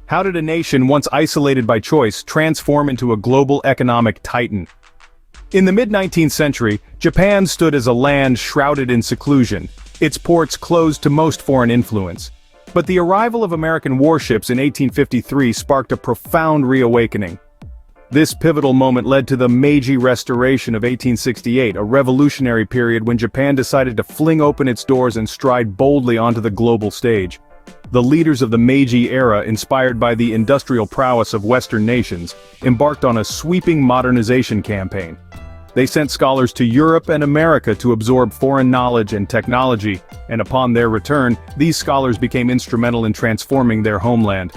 How did a nation once isolated by choice transform into a global economic titan? In the mid-19th century, Japan stood as a land shrouded in seclusion, its ports closed to most foreign influence. But the arrival of American warships in 1853 sparked a profound reawakening. This pivotal moment led to the Meiji Restoration of 1868, a revolutionary period when Japan decided to fling open its doors and stride boldly onto the global stage. The leaders of the Meiji era, inspired by the industrial prowess of Western nations, embarked on a sweeping modernization campaign. They sent scholars to Europe and America to absorb foreign knowledge and technology, and upon their return, these scholars became instrumental in transforming their homeland.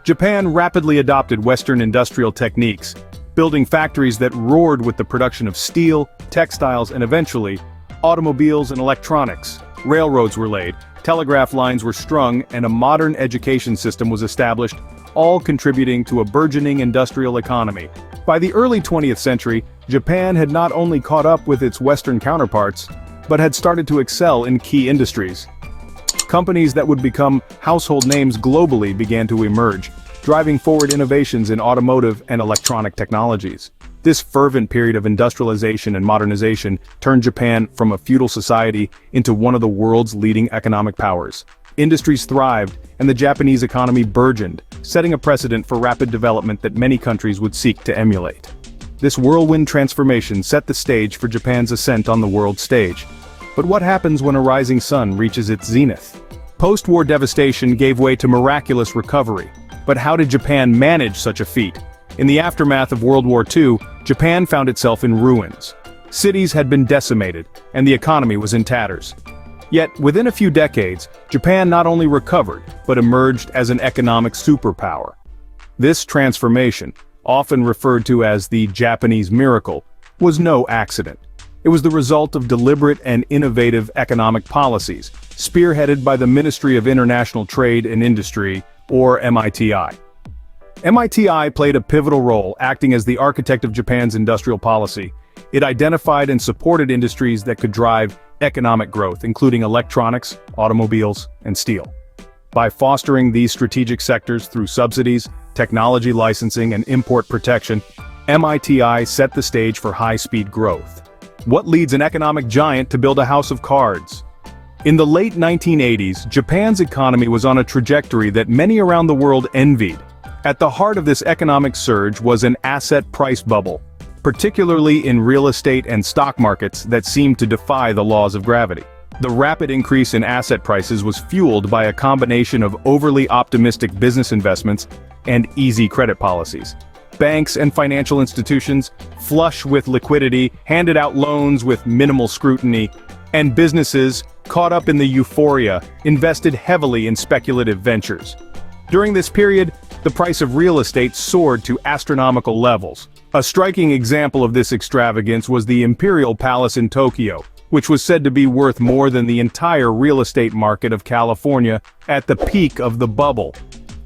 Japan rapidly adopted Western industrial techniques, building factories that roared with the production of steel, textiles, and eventually, automobiles and electronics. Railroads were laid, telegraph lines were strung, and a modern education system was established, all contributing to a burgeoning industrial economy. By the early 20th century, Japan had not only caught up with its Western counterparts, but had started to excel in key industries. Companies that would become household names globally began to emerge, driving forward innovations in automotive and electronic technologies. This fervent period of industrialization and modernization turned Japan from a feudal society into one of the world's leading economic powers. Industries thrived, and the Japanese economy burgeoned, setting a precedent for rapid development that many countries would seek to emulate. This whirlwind transformation set the stage for Japan's ascent on the world stage. But what happens when a rising sun reaches its zenith? Post-war devastation gave way to miraculous recovery. But how did Japan manage such a feat? In the aftermath of World War II, Japan found itself in ruins. Cities had been decimated, and the economy was in tatters. Yet, within a few decades, Japan not only recovered, but emerged as an economic superpower. This transformation, often referred to as the Japanese miracle, was no accident. It was the result of deliberate and innovative economic policies, spearheaded by the Ministry of International Trade and Industry, or MITI. MITI played a pivotal role, acting as the architect of Japan's industrial policy. It identified and supported industries that could drive economic growth, including electronics, automobiles, and steel. By fostering these strategic sectors through subsidies, technology licensing, and import protection, MITI set the stage for high-speed growth. What leads an economic giant to build a house of cards? In the late 1980s, Japan's economy was on a trajectory that many around the world envied. At the heart of this economic surge was an asset price bubble, particularly in real estate and stock markets that seemed to defy the laws of gravity. The rapid increase in asset prices was fueled by a combination of overly optimistic business investments and easy credit policies. Banks and financial institutions, flush with liquidity, handed out loans with minimal scrutiny, and businesses, caught up in the euphoria, invested heavily in speculative ventures. During this period, the price of real estate soared to astronomical levels. A striking example of this extravagance was the Imperial Palace in Tokyo, which was said to be worth more than the entire real estate market of California at the peak of the bubble.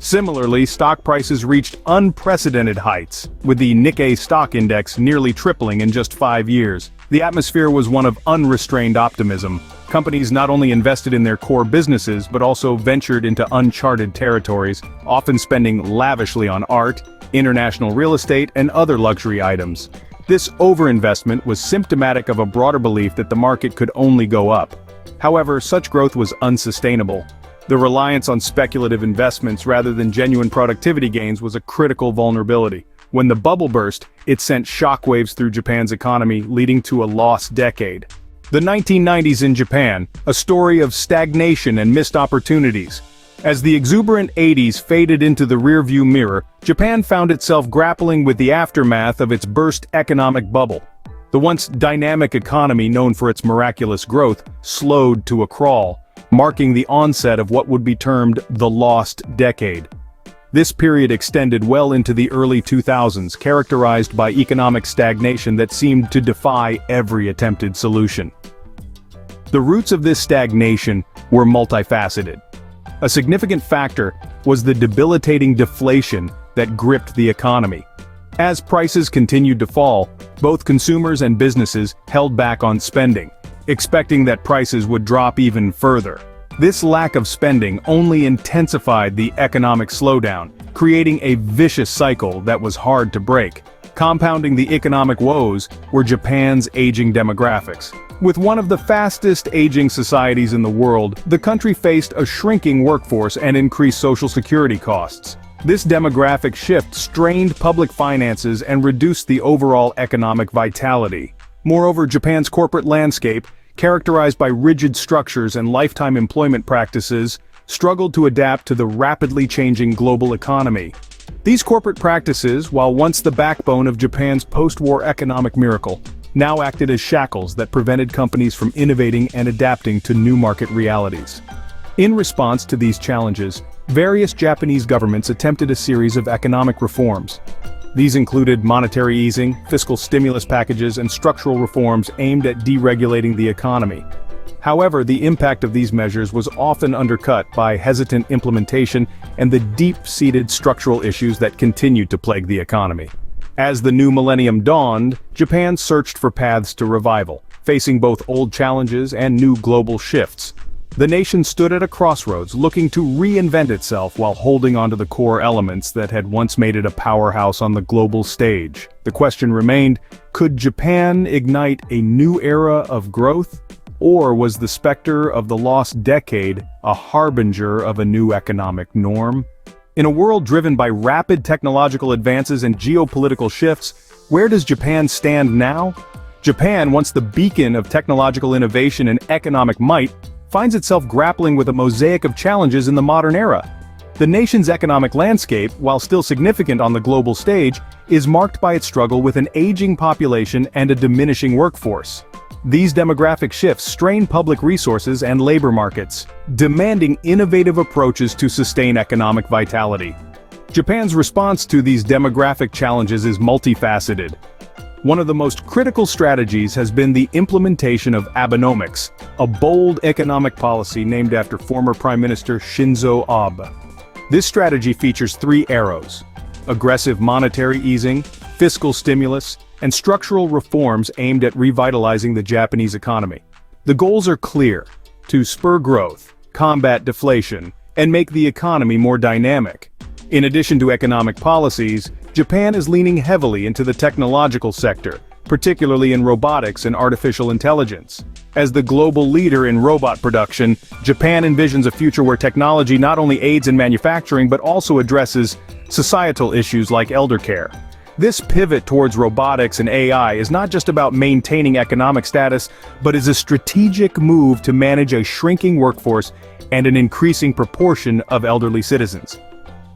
Similarly, stock prices reached unprecedented heights, with the Nikkei stock index nearly tripling in just 5 years. The atmosphere was one of unrestrained optimism. Companies not only invested in their core businesses but also ventured into uncharted territories, often spending lavishly on art, international real estate, and other luxury items. This overinvestment was symptomatic of a broader belief that the market could only go up. However, such growth was unsustainable. The reliance on speculative investments rather than genuine productivity gains was a critical vulnerability. When the bubble burst, it sent shockwaves through Japan's economy, leading to a lost decade. The 1990s in Japan, a story of stagnation and missed opportunities. As the exuberant 80s faded into the rearview mirror, Japan found itself grappling with the aftermath of its burst economic bubble. The once dynamic economy known for its miraculous growth slowed to a crawl, marking the onset of what would be termed the lost decade. This period extended well into the early 2000s, characterized by economic stagnation that seemed to defy every attempted solution. The roots of this stagnation were multifaceted. A significant factor was the debilitating deflation that gripped the economy. As prices continued to fall, both consumers and businesses held back on spending, expecting that prices would drop even further. This lack of spending only intensified the economic slowdown, creating a vicious cycle that was hard to break. Compounding the economic woes were Japan's aging demographics. With one of the fastest aging societies in the world, the country faced a shrinking workforce and increased social security costs. This demographic shift strained public finances and reduced the overall economic vitality. Moreover, Japan's corporate landscape, characterized by rigid structures and lifetime employment practices, struggled to adapt to the rapidly changing global economy. These corporate practices, while once the backbone of Japan's post-war economic miracle, now acted as shackles that prevented companies from innovating and adapting to new market realities. In response to these challenges, various Japanese governments attempted a series of economic reforms. These included monetary easing, fiscal stimulus packages, and structural reforms aimed at deregulating the economy. However, the impact of these measures was often undercut by hesitant implementation and the deep-seated structural issues that continued to plague the economy. As the new millennium dawned, Japan searched for paths to revival, facing both old challenges and new global shifts. The nation stood at a crossroads, looking to reinvent itself while holding onto the core elements that had once made it a powerhouse on the global stage. The question remained, could Japan ignite a new era of growth? Or was the specter of the lost decade a harbinger of a new economic norm? In a world driven by rapid technological advances and geopolitical shifts, where does Japan stand now? Japan, once the beacon of technological innovation and economic might, finds itself grappling with a mosaic of challenges in the modern era. The nation's economic landscape, while still significant on the global stage, is marked by its struggle with an aging population and a diminishing workforce. These demographic shifts strain public resources and labor markets, demanding innovative approaches to sustain economic vitality. Japan's response to these demographic challenges is multifaceted. One of the most critical strategies has been the implementation of Abenomics, a bold economic policy named after former Prime Minister Shinzo Abe. This strategy features three arrows: aggressive monetary easing, fiscal stimulus, and structural reforms aimed at revitalizing the Japanese economy. The goals are clear: to spur growth, combat deflation, and make the economy more dynamic. In addition to economic policies, Japan is leaning heavily into the technological sector, particularly in robotics and artificial intelligence. As the global leader in robot production, Japan envisions a future where technology not only aids in manufacturing but also addresses societal issues like elder care. This pivot towards robotics and AI is not just about maintaining economic status, but is a strategic move to manage a shrinking workforce and an increasing proportion of elderly citizens.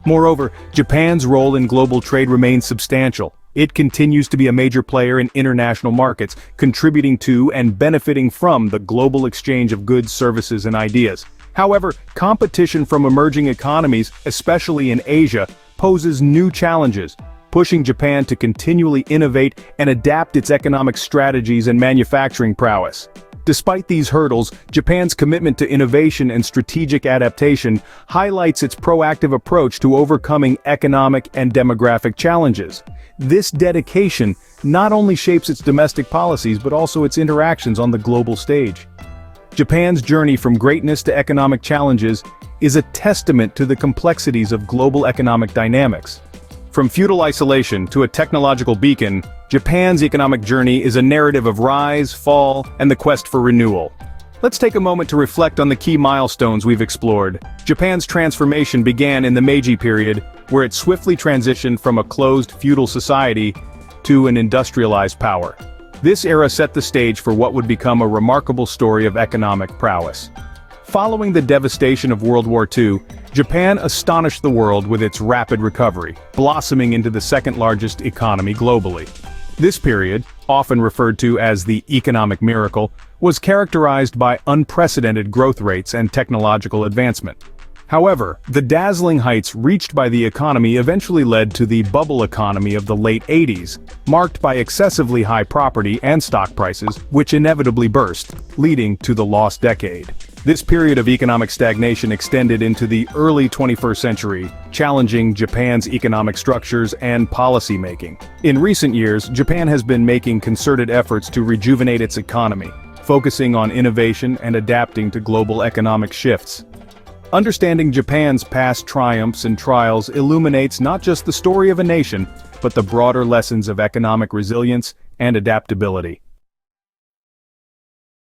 Moreover, Japan's role in global trade remains substantial. It continues to be a major player in international markets, contributing to and benefiting from the global exchange of goods, services, and ideas. However, competition from emerging economies, especially in Asia, poses new challenges, pushing Japan to continually innovate and adapt its economic strategies and manufacturing prowess. Despite these hurdles, Japan's commitment to innovation and strategic adaptation highlights its proactive approach to overcoming economic and demographic challenges. This dedication not only shapes its domestic policies but also its interactions on the global stage. Japan's journey from greatness to economic challenges is a testament to the complexities of global economic dynamics. From feudal isolation to a technological beacon, Japan's economic journey is a narrative of rise, fall, and the quest for renewal. Let's take a moment to reflect on the key milestones we've explored. Japan's transformation began in the Meiji period, where it swiftly transitioned from a closed feudal society to an industrialized power. This era set the stage for what would become a remarkable story of economic prowess. Following the devastation of World War II, Japan astonished the world with its rapid recovery, blossoming into the second-largest economy globally. This period, often referred to as the economic miracle, was characterized by unprecedented growth rates and technological advancement. However, the dazzling heights reached by the economy eventually led to the bubble economy of the late 80s, marked by excessively high property and stock prices, which inevitably burst, leading to the lost decade. This period of economic stagnation extended into the early 21st century, challenging Japan's economic structures and policy-making. In recent years, Japan has been making concerted efforts to rejuvenate its economy. focusing on innovation and adapting to global economic shifts. Understanding Japan's past triumphs and trials illuminates not just the story of a nation, but the broader lessons of economic resilience and adaptability.